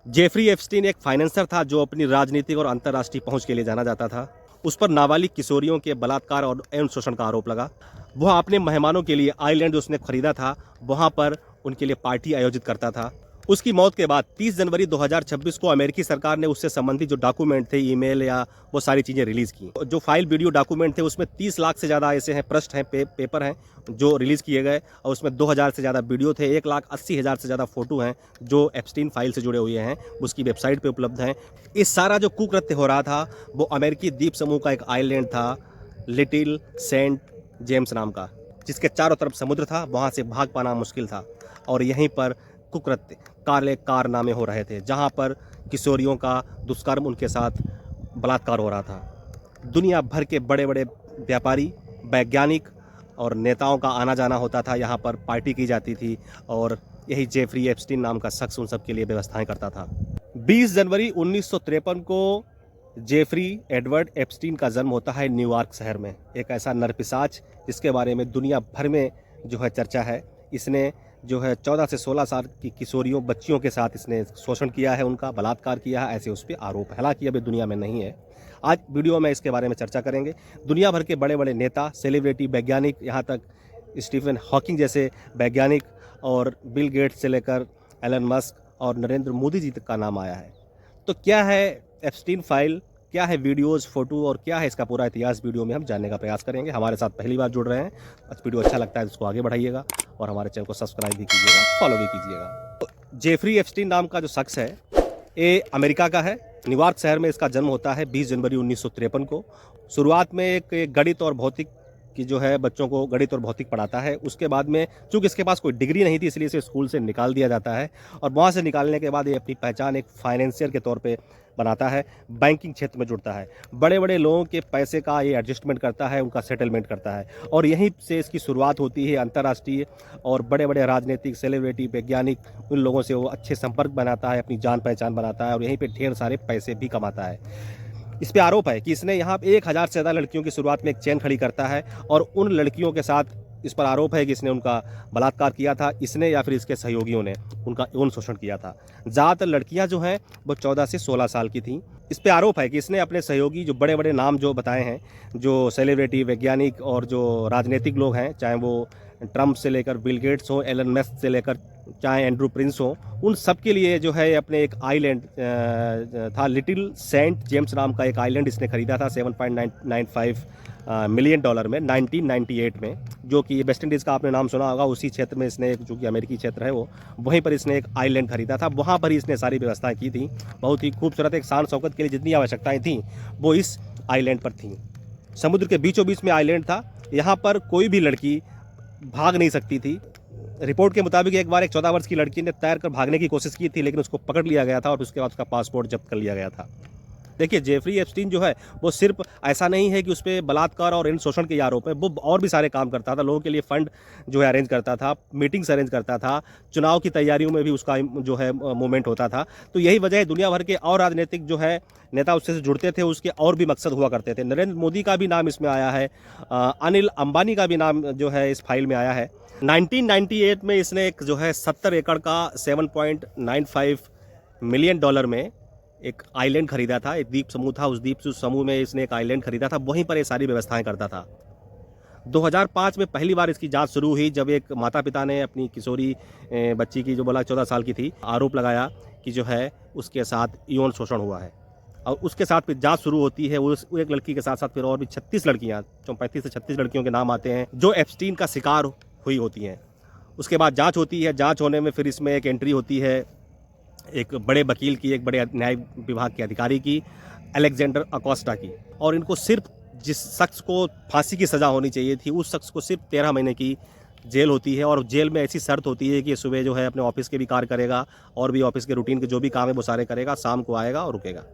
Jeffrey Epstein एक financer था जो अपनी राजनीतिक और अंतर्राष्ट्रीय पहुंच के लिए जाना जाता था। उस पर नाबालिग किशोरियों के बलात्कार और यौन शोषण का आरोप लगा। वह अपने मेहमानों के लिए आइलैंड जो उसने खरीदा था, वहां पर उनके लिए पार्टी आयोजित करता था। उसकी मौत के बाद 30 जनवरी 2026 को अमेरिकी सरकार ने उससे संबंधित जो डॉक्यूमेंट थे, ईमेल या वो सारी चीज़ें रिलीज़ की। जो फाइल वीडियो डॉक्यूमेंट थे उसमें 30 लाख से ज़्यादा ऐसे हैं पृष्ठ हैं, पेपर हैं जो रिलीज़ किए गए, और उसमें 2000 से ज़्यादा वीडियो थे, 1,80,000 से ज़्यादा फोटो हैं जो एप्स्टीन फाइल से जुड़े हुए हैं, उसकी वेबसाइट पे उपलब्ध हैं। इस सारा जो कुकृत्य हो रहा था वो अमेरिकी द्वीप समूह का एक आइलैंड था, लिटिल सेंट जेम्स नाम का, जिसके चारों तरफ समुद्र था। वहाँ से भाग पाना मुश्किल था और यहीं पर कुकृत्य, काले कारनामे हो रहे थे, जहाँ पर किशोरियों का दुष्कर्म, उनके साथ बलात्कार हो रहा था। दुनिया भर के बड़े बड़े व्यापारी, वैज्ञानिक और नेताओं का आना जाना होता था, यहाँ पर पार्टी की जाती थी और यही जेफरी एप्स्टीन नाम का शख्स उन सब के लिए व्यवस्थाएं करता था। 20 जनवरी 1953 को जेफरी एडवर्ड एप्स्टीन का जन्म होता है न्यूयॉर्क शहर में। एक ऐसा नरपिशाच जिसके बारे में दुनिया भर में जो है चर्चा है। इसने जो है 14 से 16 साल की किशोरियों, बच्चियों के साथ इसने शोषण किया है, उनका बलात्कार किया है, ऐसे उस पर आरोप है। हालांकि अभी दुनिया में नहीं है। आज वीडियो में इसके बारे में चर्चा करेंगे। दुनिया भर के बड़े बड़े नेता, सेलिब्रिटी, वैज्ञानिक, यहाँ तक स्टीफन हॉकिंग जैसे वैज्ञानिक और बिल गेट्स से लेकर एलन मस्क और नरेंद्र मोदी जी तक का नाम आया है। तो क्या है एप्स्टीन फाइल, क्या है वीडियोज़, फोटो और क्या है इसका पूरा इतिहास, वीडियो में हम जानने का प्रयास करेंगे। हमारे साथ पहली बार जुड़ रहे हैं, वीडियो अच्छा लगता है तो उसको आगे बढ़ाइएगा और हमारे चैनल को सब्सक्राइब भी कीजिएगा, फॉलो भी कीजिएगा। तो जेफरी एप्स्टीन नाम का जो शख्स है ये अमेरिका का है। न्यूयॉर्क शहर में इसका जन्म होता है 20 जनवरी 1953 को। शुरुआत में एक गणित और भौतिक की जो है, बच्चों को गणित और भौतिक पढ़ाता है। उसके बाद में चूँकि इसके पास कोई डिग्री नहीं थी, इसलिए इसे स्कूल से निकाल दिया जाता है और वहाँ से निकालने के बाद ये अपनी पहचान एक फाइनेंशियर के तौर पे बनाता है, बैंकिंग क्षेत्र में जुड़ता है, बड़े बड़े लोगों के पैसे का ये एडजस्टमेंट करता है, उनका सेटलमेंट करता है और यहीं से इसकी शुरुआत होती है। अंतर्राष्ट्रीय और बड़े बड़े राजनीतिक, सेलिब्रिटी, वैज्ञानिक, उन लोगों से वो अच्छे संपर्क बनाता है, अपनी जान पहचान बनाता है और यहीं पर ढेर सारे पैसे भी कमाता है। इस पे आरोप है कि इसने यहाँ 1000 से ज़्यादा लड़कियों की शुरुआत में एक चेन खड़ी करता है और उन लड़कियों के साथ इस पर आरोप है कि इसने उनका बलात्कार किया था, इसने या फिर इसके सहयोगियों ने उनका यौन शोषण किया था। ज़्यादातर लड़कियां जो हैं वो 14 से 16 साल की थीं। इस पे आरोप है कि इसने अपने सहयोगी, जो बड़े बड़े नाम जो बताए हैं, जो सेलिब्रिटी, वैज्ञानिक और जो राजनीतिक लोग हैं, चाहे वो ट्रम्प से लेकर बिल गेट्स हो, एलन मस्क से लेकर चाहे एंड्रू प्रिंस हो, उन सब के लिए जो है अपने एक आइलैंड था, लिटिल सेंट जेम्स नाम का एक आइलैंड इसने खरीदा था $7.95 मिलियन में 1998 में, जो कि वेस्ट इंडीज़ का आपने नाम सुना होगा। उसी क्षेत्र में इसने, जो कि अमेरिकी क्षेत्र है वो, वहीं पर इसने एक आइलैंड खरीदा था। वहाँ पर ही इसने सारी व्यवस्थाएं की थी। बहुत ही खूबसूरत, एक शान शौकत के लिए जितनी आवश्यकताएं थी वो इस आइलैंड पर थी। समुद्र के बीचों बीच में आइलैंड था। यहाँ पर कोई भी लड़की भाग नहीं सकती थी। रिपोर्ट के मुताबिक एक बार एक 14 वर्ष की लड़की ने तैर कर भागने की कोशिश की थी, लेकिन उसको पकड़ लिया गया था और उसके बाद उसका पासपोर्ट जब्त कर लिया गया था। देखिए, जेफरी एप्स्टीन जो है वो सिर्फ ऐसा नहीं है कि उस पर बलात्कार और इन शोषण के आरोप है, वो और भी सारे काम करता था। लोगों के लिए फंड जो है अरेंज करता था, मीटिंग्स अरेंज करता था, चुनाव की तैयारियों में भी उसका जो है मूवमेंट होता था। तो यही वजह है दुनिया भर के और राजनीतिक जो है नेता उससे जुड़ते थे, उसके और भी मकसद हुआ करते थे। नरेंद्र मोदी का भी नाम इसमें आया है, अनिल अंबानी का भी नाम जो है इस फाइल में आया है। 1998 में इसने एक जो है 70 एकड़ का $7.95 मिलियन में एक आइलैंड खरीदा था। एक द्वीप समूह था, उस द्वीप समूह में इसने एक आइलैंड खरीदा था, वहीं पर ये सारी व्यवस्थाएं करता था। 2005 में पहली बार इसकी जांच शुरू हुई, जब एक माता पिता ने अपनी किशोरी बच्ची की, जो बोला 14 साल की थी, आरोप लगाया कि जो है उसके साथ यौन शोषण हुआ है और उसके साथ फिर जांच शुरू होती है। उस एक लड़की के साथ साथ फिर और भी 36 लड़कियाँ, 35 से 36 लड़कियों के नाम आते हैं जो एप्स्टीन का शिकार हुई होती हैं। उसके बाद जांच होती है। जांच होने में फिर इसमें एक एंट्री होती है एक बड़े वकील की, एक बड़े न्याय विभाग के अधिकारी की, अलेक्जेंडर अकोस्टा की, और इनको सिर्फ जिस शख्स को फांसी की सज़ा होनी चाहिए थी, उस शख्स को सिर्फ 13 महीने की जेल होती है। और जेल में ऐसी शर्त होती है कि सुबह जो है अपने ऑफिस के भी कार्य करेगा और भी ऑफिस के रूटीन के जो भी काम है वो सारे करेगा, शाम को आएगा और रुकेगा।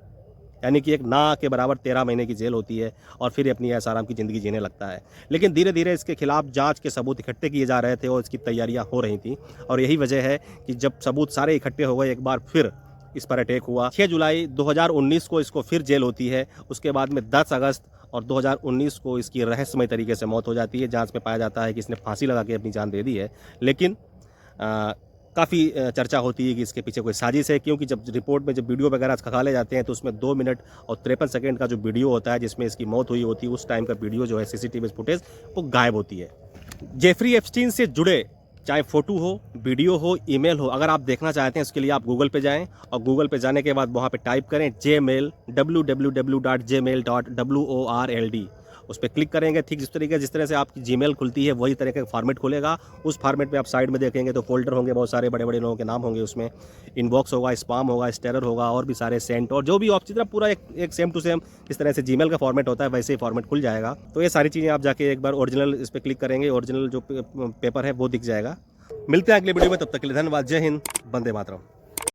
यानी कि एक ना के बराबर 13 महीने की जेल होती है और फिर अपनी ऐश आराम की ज़िंदगी जीने लगता है। लेकिन धीरे धीरे इसके खिलाफ जांच के सबूत इकट्ठे किए जा रहे थे और इसकी तैयारियां हो रही थी और यही वजह है कि जब सबूत सारे इकट्ठे हो गए, एक बार फिर इस पर अटैक हुआ। 6 जुलाई 2019 को इसको फिर जेल होती है। उसके बाद में 10 अगस्त और 2019 को इसकी रहस्यमय तरीके से मौत हो जाती है। जाँच में पाया जाता है कि इसने फांसी लगा के अपनी जान दे दी है, लेकिन काफ़ी चर्चा होती है कि इसके पीछे कोई साजिश है, क्योंकि जब रिपोर्ट में जब वीडियो वगैरह खंगाले जाते हैं तो उसमें 2 मिनट और 53 सेकंड का जो वीडियो होता है जिसमें इसकी मौत हुई होती है, उस टाइम का वीडियो जो है सीसीटीवी फुटेज वो गायब होती है। जेफरी एप्स्टीन से जुड़े चाहे फ़ोटो हो, वीडियो हो, ईमेल हो, अगर आप देखना चाहते हैं उसके लिए आप गूगल पे जाएँ और गूगल पे जाने के बाद वहाँ पे टाइप करें Gmail www.gmail.world, उस पर क्लिक करेंगे। ठीक जिस तरह से आपकी जीमेल खुलती है वही तरह का फॉर्मेट खुलेगा। उस फॉर्मेट में आप साइड में देखेंगे तो फोल्डर होंगे, बहुत सारे बड़े बड़े लोगों के नाम होंगे उसमें, इनबॉक्स होगा, स्पैम होगा, स्टेरर होगा और भी सारे सेंट और जो भी ऑप्शन तरह पूरा एक सेम टू सेम इस तरह से जीमेल का फॉर्मेट होता है वैसे ही फॉर्मेट खुल जाएगा। तो ये सारी चीज़ें आप जाके एक बार ओरिजिनल इस पर क्लिक करेंगे, ओरिजिनल जो पेपर है वो दिख जाएगा। मिलते हैं अगले वीडियो में, तब तक के लिए धन्यवाद। जय हिंद, वंदे मातरम।